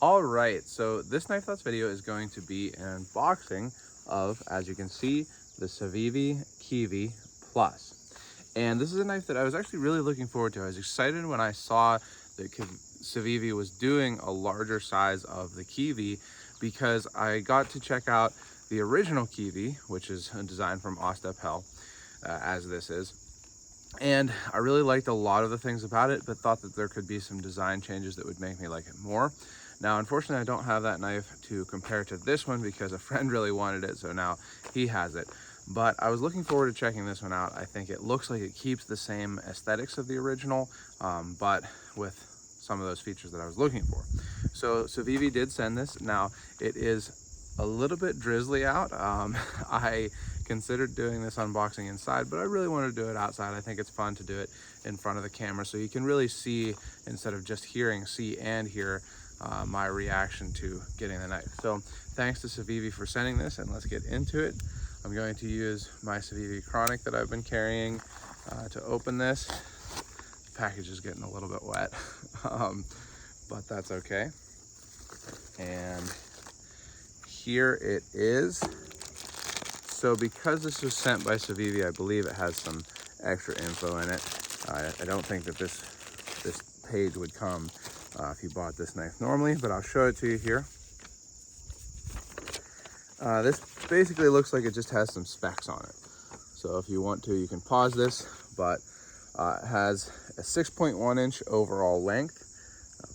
All right, so this knife thoughts video is going to be an unboxing of, as you can see, the Civivi Plus. And this is a knife that I was actually really looking forward to. I was excited when I saw that Civivi was doing a larger size of the Kiwi, because I got to check out the original Kiwi, which is a design from Ostep, as this is. And I really liked a lot of the things about it, but thought that there could be some design changes that would make me like it more. Now, unfortunately, I don't have that knife to compare to this one because a friend really wanted it, so now he has it. But I was looking forward to checking this one out. I think it looks like it keeps the same aesthetics of the original, but with some of those features that I was looking for. So Civivi did send this. Now, it is a little bit drizzly out. I considered doing this unboxing inside, but I really wanted to do it outside. I think it's fun to do it in front of the camera so you can really see, instead of just hearing, see and hear my reaction to getting the knife. So thanks to Civivi for sending this, and let's get into it. I'm going to use my Civivi Chronic that I've been carrying to open this. The package is getting a little bit wet, but that's okay. And here it is. So because this was sent by Civivi, I believe it has some extra info in it. I don't think that this page would come if you bought this knife normally, but I'll show it to you here. This basically looks like it just has some specs on it. So if you want to, you can pause this, but it has a 6.1 inch overall length,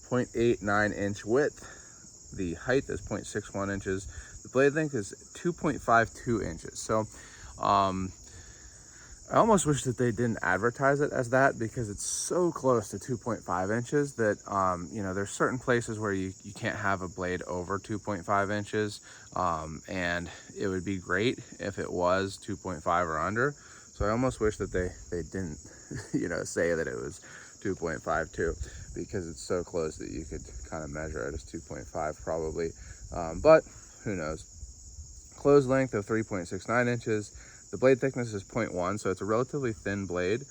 0.89 inch width. The height is 0.61 inches. The blade length is 2.52 inches. So I almost wish that they didn't advertise it as that, because it's so close to 2.5 inches that, you know, there's certain places where you can't have a blade over 2.5 inches. And it would be great if it was 2.5 or under. So I almost wish that they didn't, you know, say that it was 2.52, because it's so close that you could kind of measure it as 2.5 probably. But who knows? Closed length of 3.69 inches. The blade thickness is 0.1, so it's a relatively thin blade,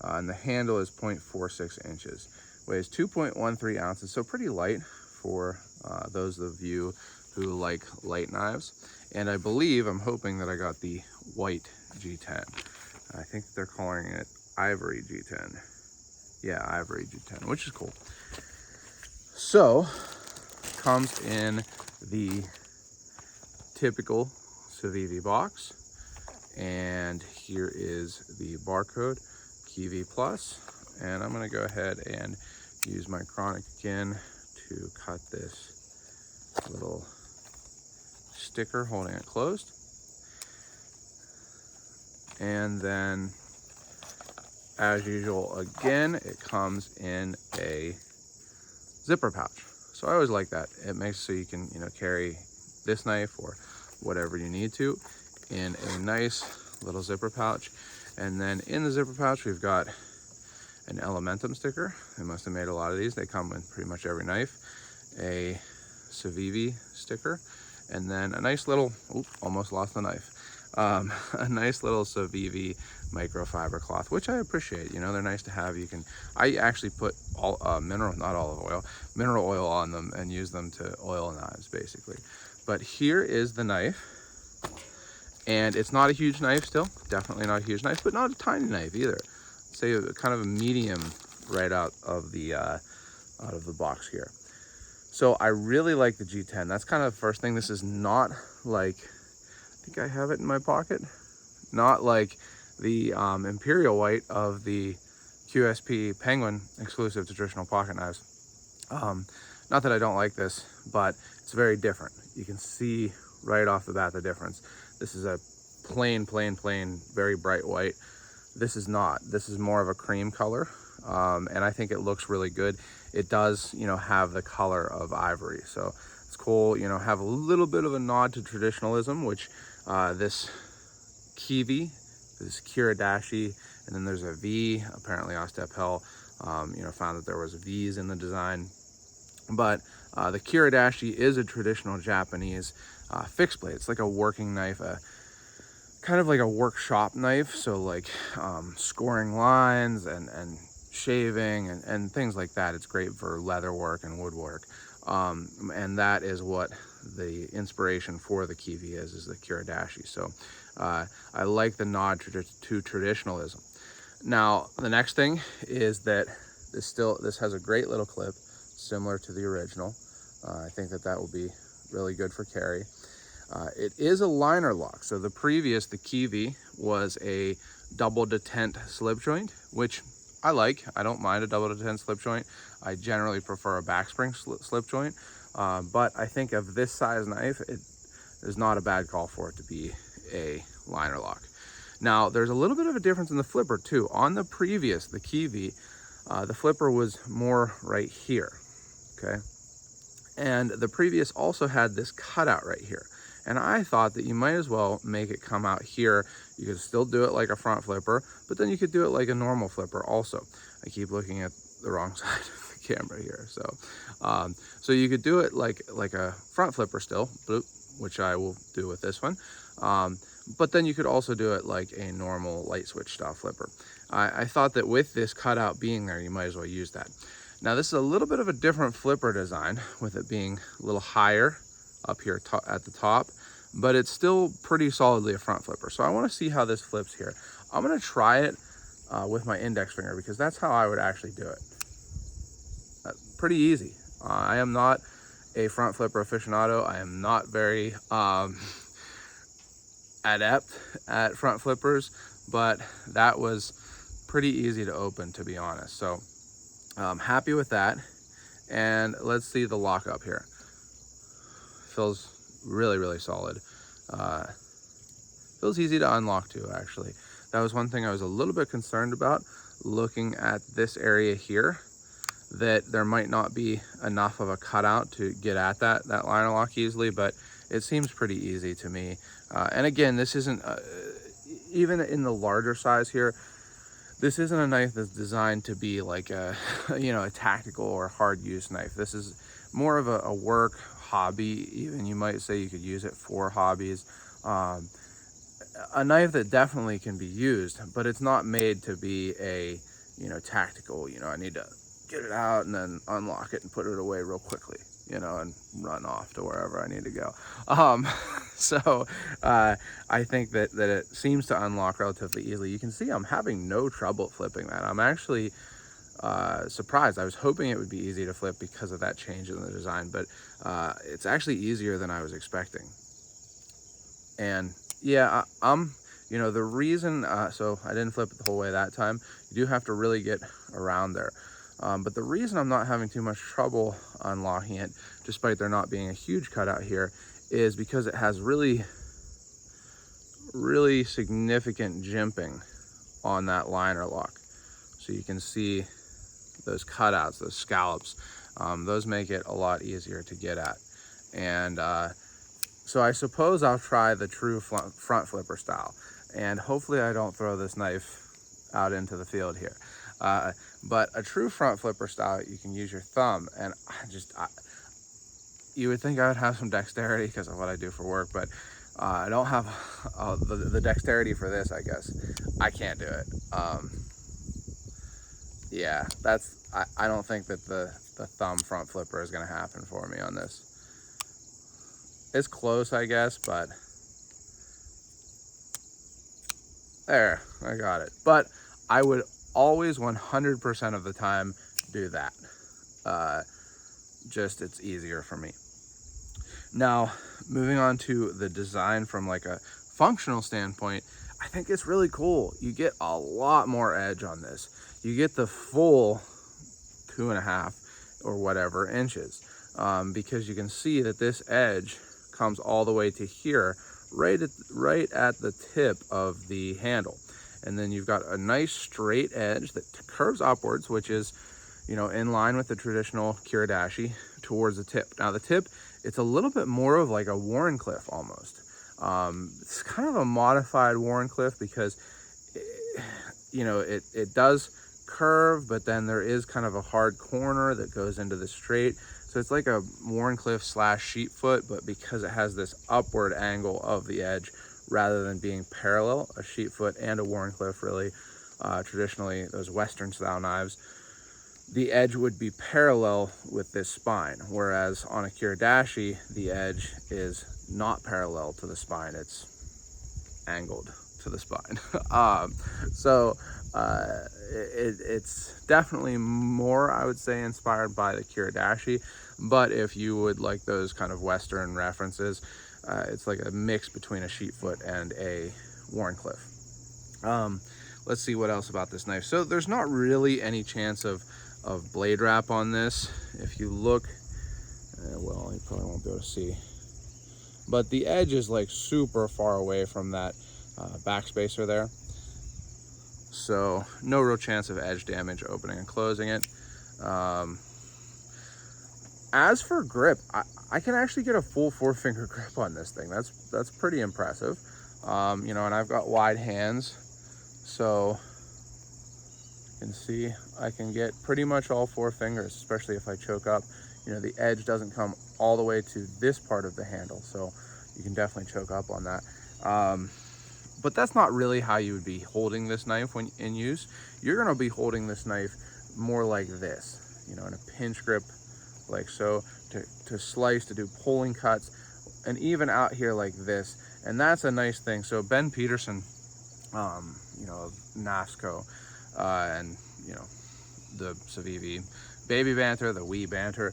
and the handle is 0.46 inches. Weighs 2.13 ounces, so pretty light for those of you who like light knives. And I believe, I'm hoping that I got the white G10. I think they're calling it Ivory G10. Yeah, Ivory G10, which is cool. So, comes in the typical Civivi box. And here is the barcode, Kiwi Plus. And I'm gonna go ahead and use my Chronic again to cut this little sticker holding it closed. And then, as usual, again, it comes in a zipper pouch. So I always like that. It makes so you can, you know, carry this knife or whatever you need to in a nice little zipper pouch. And then in the zipper pouch, we've got an Elementum sticker. They must have made a lot of these. They come with pretty much every knife. A Civivi sticker, and then a nice little, almost lost the knife. A nice little Civivi microfiber cloth, which I appreciate. You know, they're nice to have. You can, I actually put all mineral oil on them and use them to oil knives basically. But here is the knife. And it's not a huge knife still, definitely not a huge knife, but not a tiny knife either. Say kind of a medium right out of the box here. So I really like the G10. That's kind of the first thing. This is not like, I think I have it in my pocket, not like the Imperial White of the QSP Penguin exclusive to traditional pocket knives. Not that I don't like this, but it's very different. You can see right off the bat the difference. This is a plain, very bright white. This is not. This is more of a cream color, and I think it looks really good. It does, you know, have the color of ivory, so it's cool. You know, have a little bit of a nod to traditionalism, which this Kiwi, this Kiradashi, and then there's a V. Apparently, Ostep, you know, found that there was V's in the design. But the Kiradashi is a traditional Japanese fixed blade. It's like a working knife, kind of like a workshop knife. So like scoring lines and shaving and things like that. It's great for leather work and woodwork. And that is what the inspiration for the Civivi is the Kiridashi. So I like the nod to traditionalism. Now, the next thing is that this has a great little clip, similar to the original. I think that will be really good for carry. It is a liner lock. So the Civivi was a double detent slip joint, which I like. I don't mind a double detent slip joint. I generally prefer a backspring slip joint. But I think of this size knife, it is not a bad call for it to be a liner lock. Now, there's a little bit of a difference in the flipper too. On the Civivi, the flipper was more right here, okay? And the previous also had this cutout right here. And I thought that you might as well make it come out here. You could still do it like a front flipper, but then you could do it like a normal flipper also. I keep looking at the wrong side of the camera here. So you could do it like a front flipper still, which I will do with this one. But then you could also do it like a normal light switch style flipper. I thought that with this cutout being there, you might as well use that. Now this is a little bit of a different flipper design, with it being a little higher up here at the top, but it's still pretty solidly a front flipper. So I want to see how this flips here. I'm going to try it with my index finger, because that's how I would actually do it. Pretty easy. I am not a front flipper aficionado. I am not very adept at front flippers, but that was pretty easy to open, to be honest. So I'm happy with that. And let's see the lockup here. Feels really, really solid. Feels easy to unlock too, actually. That was one thing I was a little bit concerned about, looking at this area here, that there might not be enough of a cutout to get at that liner lock easily, but it seems pretty easy to me. And again, this isn't, even in the larger size here, this isn't a knife that's designed to be like a, a tactical or hard use knife. This is more of a work hobby, even you might say you could use it for hobbies. A knife that definitely can be used, but it's not made to be a, tactical, I need to get it out and then unlock it and put it away real quickly, and run off to wherever I need to go. So I think that it seems to unlock relatively easily. You can see I'm having no trouble flipping that. I'm actually surprised. I was hoping it would be easy to flip because of that change in the design, but it's actually easier than I was expecting. And yeah, the reason, so I didn't flip it the whole way that time. You do have to really get around there. But the reason I'm not having too much trouble unlocking it, despite there not being a huge cutout here, is because it has really, really significant jimping on that liner lock. So you can see those cutouts, those scallops. Those make it a lot easier to get at. And so I suppose I'll try the true front flipper style. And hopefully I don't throw this knife out into the field here. But a true front flipper style, you can use your thumb, and you would think I would have some dexterity because of what I do for work, but I don't have the dexterity for this, I guess. I can't do it. Yeah, I don't think that the thumb front flipper is going to happen for me on this. It's close, I guess, but there, I got it. But I would always 100% of the time do that. Just it's easier for me. Now, moving on to the design from like a functional standpoint, I think it's really cool. You get a lot more edge on this. You get the full 2.5 or whatever inches, because you can see that this edge comes all the way to here, right at the tip of the handle. And then you've got a nice straight edge that curves upwards, which is, in line with the traditional Kiridashi towards the tip. Now the tip, it's a little bit more of like a Wharncliffe almost. It's kind of a modified Wharncliffe because, it does curve, but then there is kind of a hard corner that goes into the straight. So it's like a Wharncliffe / sheepfoot, but because it has this upward angle of the edge, rather than being parallel, a sheepfoot and a Wharncliffe really, traditionally those Western style knives, the edge would be parallel with this spine, whereas on a Kiridashi, the edge is not parallel to the spine, it's angled to the spine. So it's definitely more, I would say, inspired by the Kiridashi, but if you would like those kind of Western references, it's like a mix between a sheepfoot and a Wharncliffe. Let's see what else about this knife. So there's not really any chance of blade wrap on this. If you look, well, you probably won't be able to see, but the edge is like super far away from that backspacer there. So no real chance of edge damage opening and closing it. As for grip, I can actually get a full 4-finger grip on this thing. That's pretty impressive. You know, and I've got wide hands, so you can see I can get pretty much all 4 fingers, especially if I choke up. You know, the edge doesn't come all the way to this part of the handle, so you can definitely choke up on that. But that's not really how you would be holding this knife when in use. You're gonna be holding this knife more like this, you know, in a pinch grip, like so, to slice, to do pulling cuts, and even out here like this. And that's a nice thing. So Ben Peterson, you know, of NAFSCO, and, you know, the Civivi Baby Banter, the Wee Banter,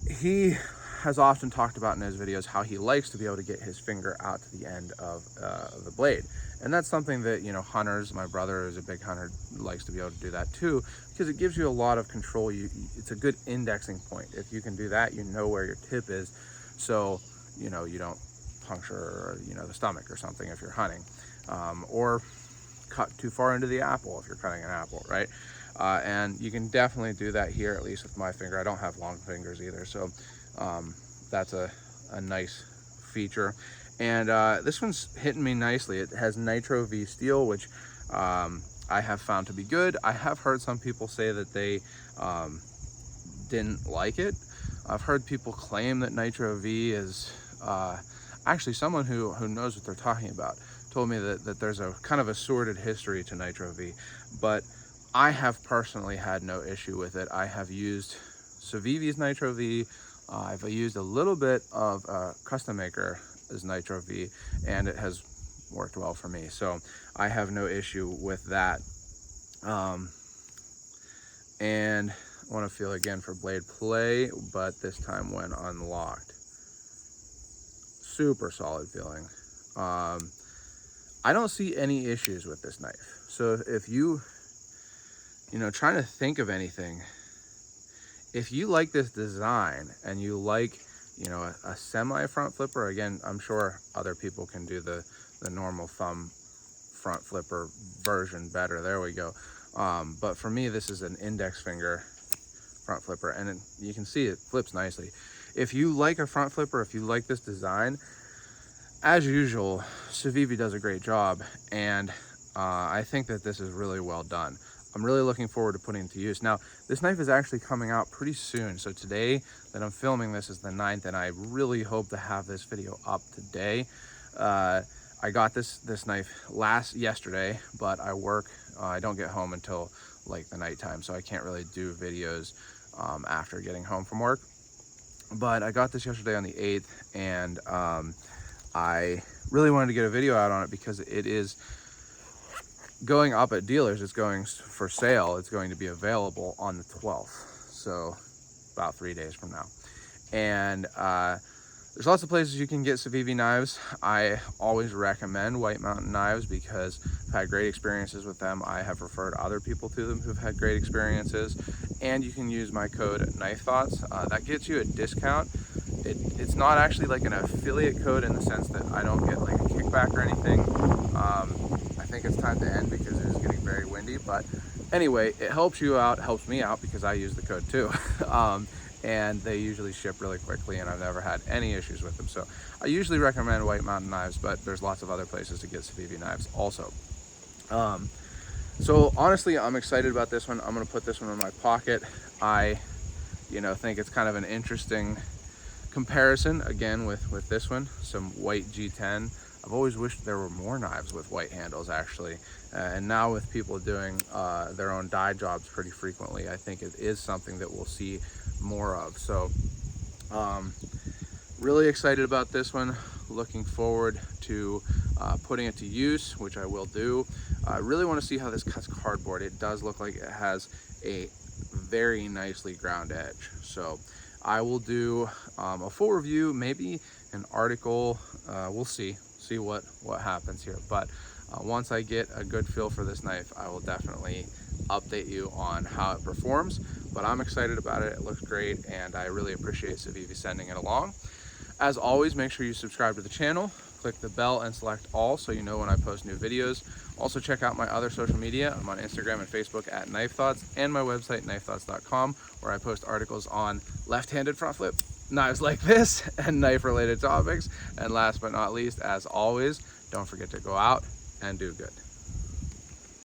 he has often talked about in his videos how he likes to be able to get his finger out to the end of the blade. And that's something that, you know, hunters, my brother is a big hunter, likes to be able to do that too, because it gives you a lot of control. It's a good indexing point. If you can do that, you know where your tip is, so, you know, you don't puncture, you know, the stomach or something if you're hunting, or cut too far into the apple if you're cutting an apple, right? And you can definitely do that here, at least with my finger. I don't have long fingers either, so that's a nice feature. And this one's hitting me nicely. It has Nitro V steel, which I have found to be good. I have heard some people say that they didn't like it. I've heard people claim that Nitro V is actually, someone who knows what they're talking about told me that there's a kind of a sordid history to Nitro V, but I have personally had no issue with it. I have used Civivi's Nitro V. I've used a little bit of Custom Maker as Nitro V, and it has worked well for me. So I have no issue with that. And I want to feel again for blade play, but this time when unlocked. Super solid feeling. I don't see any issues with this knife. So if you know, trying to think of anything, if you like this design and you like, you know, a semi front flipper, again, I'm sure other people can do the normal thumb front flipper version better. There we go. But for me, this is an index finger front flipper, and you can see it flips nicely. If you like a front flipper, if you like this design, as usual, Civivi does a great job, and I think that this is really well done. I'm really looking forward to putting it to use. Now, this knife is actually coming out pretty soon. So today that I'm filming this is the 9th, and I really hope to have this video up today. I got this knife yesterday, but I work, I don't get home until like the nighttime, so I can't really do videos after getting home from work. But I got this yesterday on the 8th, and I really wanted to get a video out on it because it is going up at dealers. It's going for sale. It's going to be available on the 12th, so about 3 days from now. And there's lots of places you can get Civivi knives. I always recommend White Mountain Knives because I've had great experiences with them. I have referred other people to them who've had great experiences, and you can use my code Knife Thoughts. That gets you a discount. It's not actually like an affiliate code in the sense that I don't get like a kickback or anything. I think it's time to end because it is getting very windy, but anyway, it helps you out, helps me out because I use the code too. And they usually ship really quickly, and I've never had any issues with them. So I usually recommend White Mountain Knives, but there's lots of other places to get Civivi knives also. So honestly, I'm excited about this one. I'm gonna put this one in my pocket. I, think it's kind of an interesting comparison again with this one, some white G10 I've always wished there were more knives with white handles actually. And now with people doing their own die jobs pretty frequently, I think it is something that we'll see more of. So really excited about this one. Looking forward to putting it to use, which I will do. I really want to see how this cuts cardboard. It does look like it has a very nicely ground edge. So I will do a full review, maybe an article. We'll see what happens here. But once I get a good feel for this knife, I will definitely update you on how it performs. But I'm excited about it. It looks great, and I really appreciate Civivi sending it along. As always, make sure you subscribe to the channel, click the bell and select all so you know when I post new videos. Also check out my other social media. I'm on Instagram and Facebook at Knife Thoughts, and my website knifethoughts.com, where I post articles on left-handed front flip, knives like this, and knife related topics. And last but not least, as always, don't forget to go out and do good.